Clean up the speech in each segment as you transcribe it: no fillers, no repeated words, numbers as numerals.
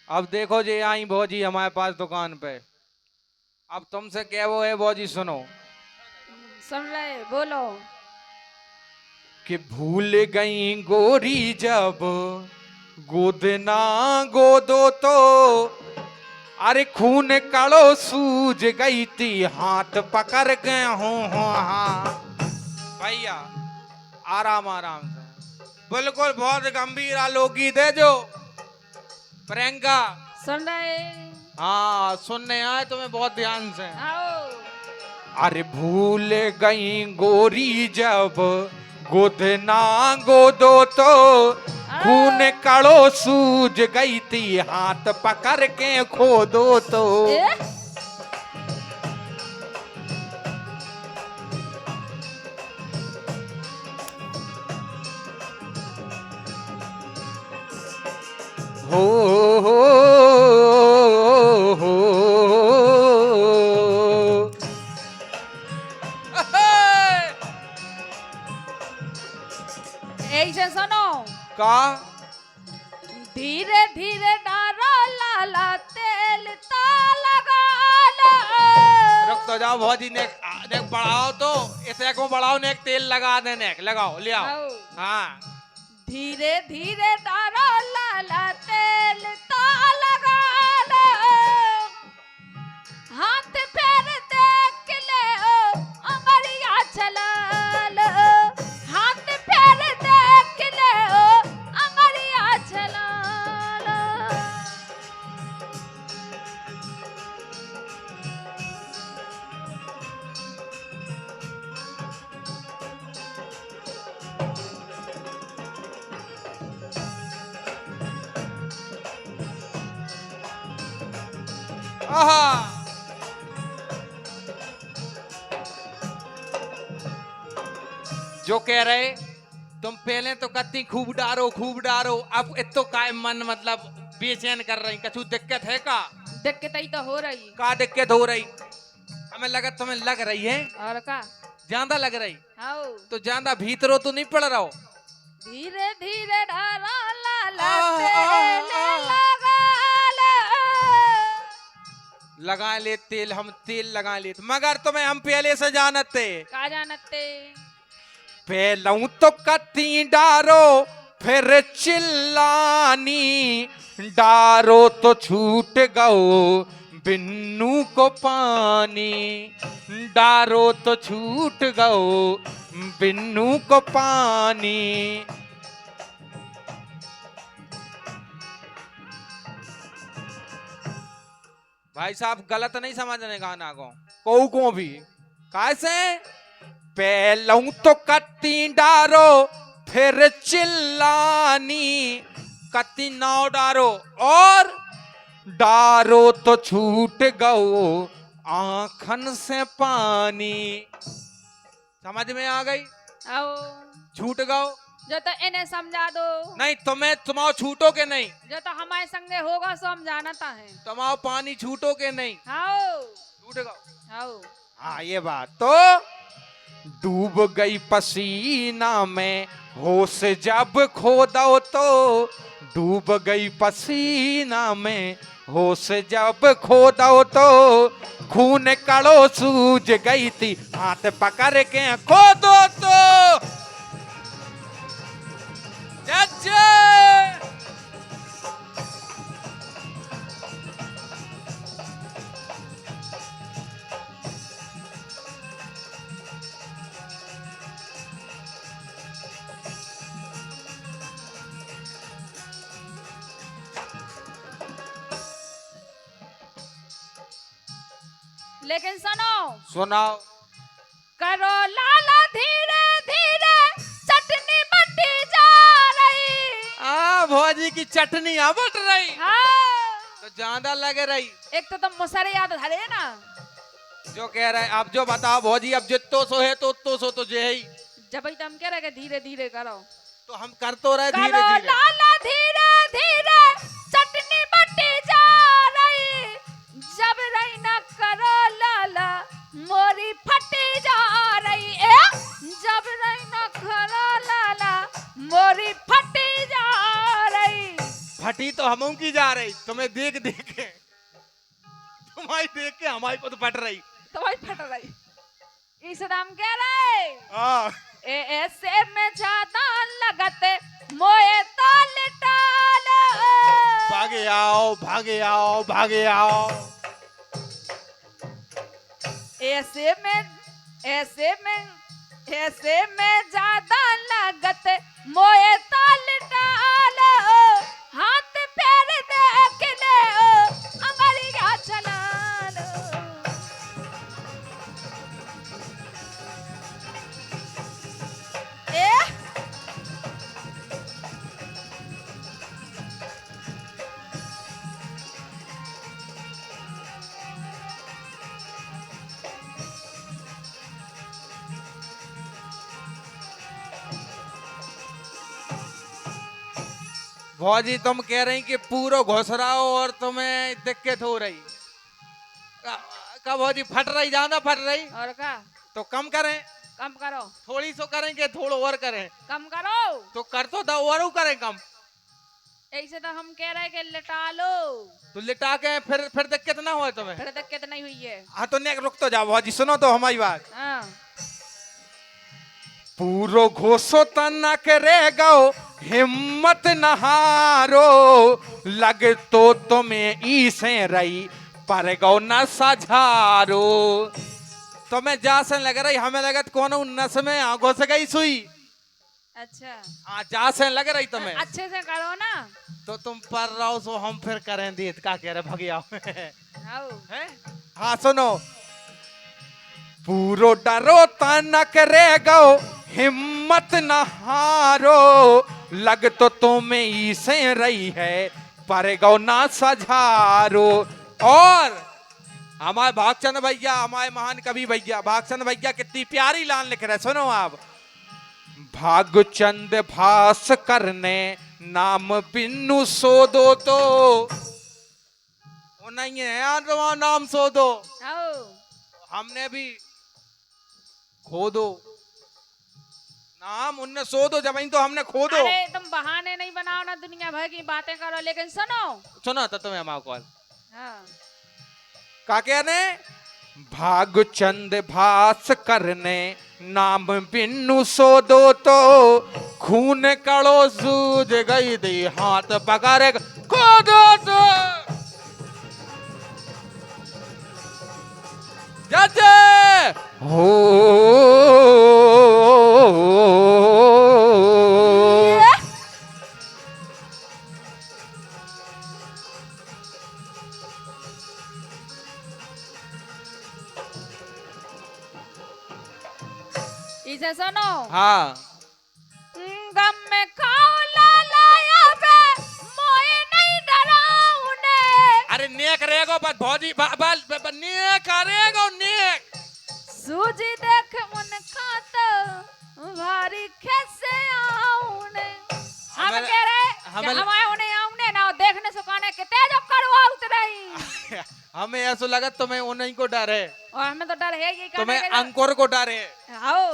अब देखो जी आई भौजी हमारे पास दुकान पे। अब तुमसे क्या वो है भौजी, सुनो सुन रहे बोलो। कि भूल गई गोरी जब गोद ना गोदो तो, अरे खून कड़ो सूज गई थी हाथ पकड़ गए हूँ हाँ भैया। आराम आराम से, बिल्कुल बहुत गंभीर लोकगीत है जो प्रियंका। सुन रहे। हाँ सुनने आए तुम्हें बहुत ध्यान से। आओ। अरे भूल गई गोरी जब गोद ना गोदो तो, खून आओ। कड़ो सूज गई थी हाथ पकड़ के खोदो तो। ए? हो हो हो ऐसे सुनो। का धीरे धीरे डारो लाला तेल ता लगा लो। रुक तो जाओ भौजी ने देख बढ़ाओ तो इसे को बढ़ाओ ने तेल लगा देने लगाओ ले आओ। आओ। हाँ धीरे धीरे डारो लाला तेल ता लगा लो। हाथ पैर देख ले अंगड़िया चला लो। हाथ पैर देख ले अंगड़िया चला लो। आहा जो कह रहे तुम पहले तो कत्ती खूब डारो अब इतो काय मन मतलब बेचैन कर रही कछु दिक्कत है का? दिक्कत ही तो हो रही। का दिक्कत हो रही? हमें लगा तुम्हें लग रही है और का? ज्यादा लग रही आओ। तो ज्यादा भीतरो तो नहीं पड़ रहा हो। धीरे धीरे डारा लाला आह, तेल आह, आह। लगा लो। लगा ले तेल, हम तेल लगा ले मगर तुम्हें हम पहले से जानते। का जानते? पहलू तो कत्ती डारो फिर चिल्लानी, डारो तो छूट गओ बिन्नू को पानी, डारो तो छूट गओ बिन्नू को पानी। भाई साहब गलत नहीं समझने गाना को भी कैसे। पहलू तो कत्ती डारो फिर चिल्लानी, कत्ती नाव डारो और डारो तो छूट गओ आंखन से पानी। समझ में आ गई? आओ। छूट गओ जो तो इन्हें समझा दो। नहीं, तुम्हें तुम्हारा छूटो के नहीं, जो तो हमारे संगे होगा सो हम जानता है। तुम्हारा पानी छूटो के नहीं, आओ। छूट गओ। आओ। हाँ ये बात तो डूब गई पसीना में होश जब खो दो तो, डूब गई पसीना में होश जब खो दो तो, खून कड़ो सूज गई थी हाथ पकड़ के खो दो तो। जज्जे लेकिन सुनो। सुनाओ। करो लाला धीरे धीरे चटनी बटी जा रही। भौजी की चटनी बट रही हाँ। तो ज्यादा लग रही। एक तो तुम मुसरे याद धरे ना। जो कह रहे आप जो बताओ भौजी, अब जितो सो है तो उतो सो तो जे ही। जब ही तुम कह रहे कि धीरे धीरे करो तो हम कर तो रहे धीरे करो धीरे। लाला धीरे धीरे चटनी बटी जा रही। जब रही ना करो लाला मोरी फटी जा रही। जब रही ना करो लाला मोरी फटी जा रही। फटी तो तो हमों की जा रही, तुम्हें देख देख के, तुम्हारी देख के हमारी को तो फट रही। तो भाई फट रही। इस नाम कह रहे हाँ ऐसे में ज्यादा लगते मोए ताल टाल। भागे आओ भागे आओ भागे आओ। ऐसे में ज्यादा लागत मोए ताल टाल। हाथ पैर देख ले अंगलिया चला लो। ए भौजी तुम कह रही कि पूरा घुस रहा हो और तुम्हें दिक्कत हो रही। का भौजी फट रही, ज्यादा फट रही और का तो कम करें, कम करो, थोड़ी सो करेंगे, थोड़ा और करें कम करो। तो कर तो दो और करें कम। ऐसे तो हम कह रहे कि लिटा लो, तो लिटा के फिर दिक्कत ना हो तुम्हें। फिर दिक्कत नहीं हुई है। हाँ तो नेक रुक तो जाओ भौजी, सुनो तो हमारी बात। हाँ पूरो घोसो तना करे गो हिम्मत नहारो, लग तो तुम्हें इसे रही पर गो न सझारो। तुम्हें जासन लग रही, हमें लगत कौन नस में आंखों से गई सुई। अच्छा हाँ जासन लग रही तुम्हें, अच्छे से करो ना। तो तुम पर रहो सो हम फिर करें देत का कह रहे भगिया आओ हैं। हाँ सुनो, पूरो डरो तना करे गो हिम्मत न हारो, लग तो तुम्हें इसे रही है पर गौ ना सझारो। और हमारे भागचंद भैया, हमारे महान कवि भैया भागचंद भैया कितनी प्यारी लाइन लिख रहे, सुनो आप। भागचंद भास करने नाम बिन्नु सो दो, तो वो नहीं है यार तुम्हारा नाम सो दो, आओ हमने भी खो दो नाम, उनने सो दो जमीन तो हमने खो दो। अरे तुम बहाने नहीं बनाओ ना, दुनिया भर की बातें करो, लेकिन सुनो। सुना था तुम्हें हमारा कॉल हाँ का कहने, भागचंद भास करने नाम बिन्नु सो दो, तो खून कड़ो सूझ गई दी हाथ पकड़ खो दो। तो जय हो इसे सुनो। हाँ गम में खाओ लाया बे मोए नहीं डराऊने। अरे नेक रहेगो बस भौजी नेक रहेगो नेक। सूझी देख उन खातो भारी कैसे आऊने। हम कह रहे हमारे उन्हें आऊने ना देखने सुखाने कितने जो करवा उतराई। हमें ऐसा लगा तुम्हें उन्हीं को डर है, और हमें तो डर है ही, तुम्हें अंकुर को डर है। आओ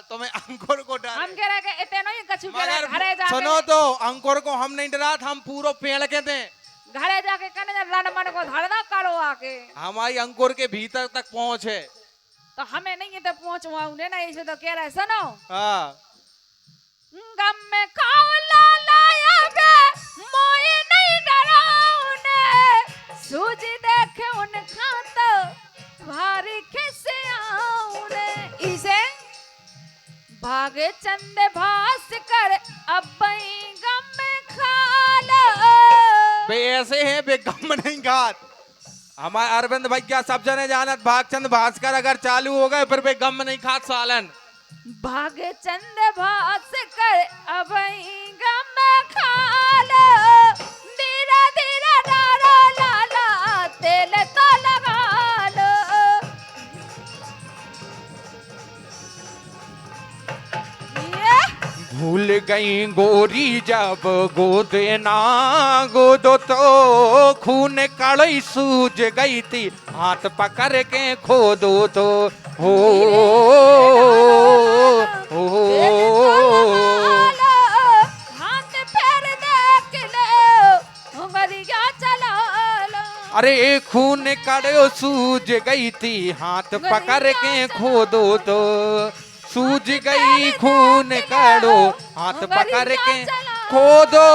तुम्हें अंकुर को डर हम है। कह रहे कि इतने ही कछु के मगर घरे जाके सुनो तो, अंकुर को हम नहीं डरा था, हम पूरा पेड़ के थे। घरे जाके कहने रण मन को धड़ना करो आके, हमारी अंकुर के भीतर तक पहुंच है। तो हमें नहीं है तो पहुंचवाऊंगे ना। इसे तो कह रहे सुनो। हाँ गम में खाओ लाया बे मोए नहीं डराऊने। सूझ देख उन खातो भारी कैसे आऊने। इसे भागे चंद भास कर अब गम में खा लो। बे ऐसे हैं बे गम नहीं घात। हमारे अरविंद भैया सब जने जानत भागचंद भास्कर अगर चालू हो गए फिर बे गम नहीं खात सालन। भागे चंद भास कर अब गम में खा लो। धीरे धीरे डालो लाला तेल तो लगा लो। ये भूल गई गोरी जब गोदे ना गोदो, तो खून कड़ई सूझ गई थी हाथ पकड़ के खो दो। तो हो हाथ पैर देख लो अरे खून कड़ो सूज गई थी हाथ पकड़ के खोदो तो सूज गई खून कड़ो हाथ पकड़ के खोदो